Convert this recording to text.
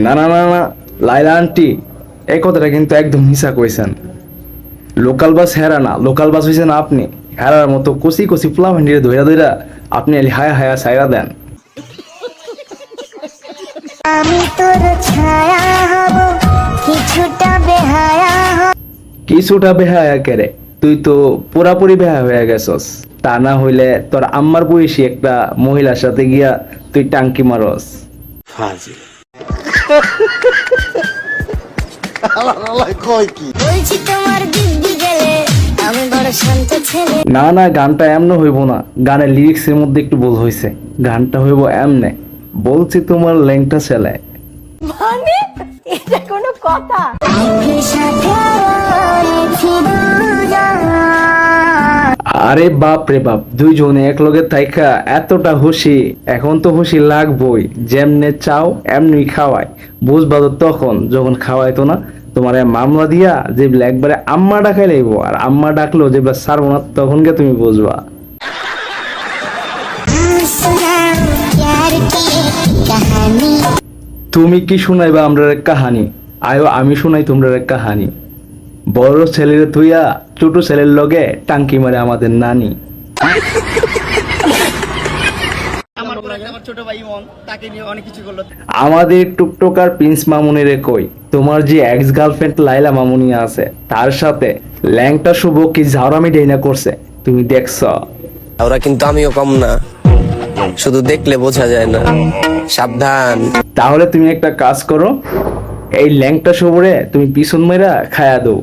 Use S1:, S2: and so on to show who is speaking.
S1: না না না না, লাইলা আন্টি এই কথাটা কিন্তু একদম মিছা কইছেন। লোকাল বাস হেরা না, লোকাল বাস হইছেন আপনি। হেরার মতো কচি কচি পোলা ভেন্ডিরে ধইরা ধইরা আপনি এলি হায়া হায়া সাইরা দেন।
S2: আমি তোর ছায়া হব, কিছুটা বেহায়া হব।
S1: কিছুটা বেহায়া কেরে, তুই তো পুরাপুরি বেহায়া হয়ে গেছস। তা না হইলে তোর আম্মার বয়সী একটা মহিলার সাথে গিয়া তুই টাঙ্কি মারস।
S2: বলছি তোমার দিব্যি গেলে আমি বড় শান্ত ছেলে।
S1: না না, গানটা এমন হইব না, গানের লিরিক্সের মধ্যে একটু ভুল হয়েছে। গানটা হইব এমনে, বলছি তোমার ল্যাংটা ছেলে।
S2: মানে এটা কোনো কথা? সাথে রয়েছি দুজন।
S1: আরে বাপ রে বাপ, দুইজনে এক লগে থাইকা এতটা খুশি, এখন তো খুশি লাগবই। যেমনে চাও এমনি খাওয়াই, বুঝবা তো তখন যখন খাওয়াইতো না। তোমার মামলা দিয়া যে একবারে আম্মা ডাকাই লাইব, আর আম্মা ডাকলেও যে সারবো না, তখন কে তুমি বুঝবা। তুমি কি শুনাইবা আমরা এক কাহানি? আয়ো আমি শুনাই তোমরা এক কাহানি। বড় ছেলের তুইয়া ছোট ছেলের লগে টাঙ্কি মারে আমাদের নানি। আমাদের টুকটুকার প্রিন্স মামুনিরে কই, তোমার যে এক্স গার্লফ্রেন্ড লাইলা মামুনি আছে, তার সাথে ল্যাংটা শুভ কি ঝাড়ামি ডেইনা করছে, তুমি দেখছ?
S3: ওরা কিন্তু আমিও কম না, শুধু দেখলে বোঝা যায় না, সাবধান।
S1: তাহলে তুমি একটা কাজ করো, এই ল্যাংটা শুভরে তুমি পিছন মেরা খায়া দাও।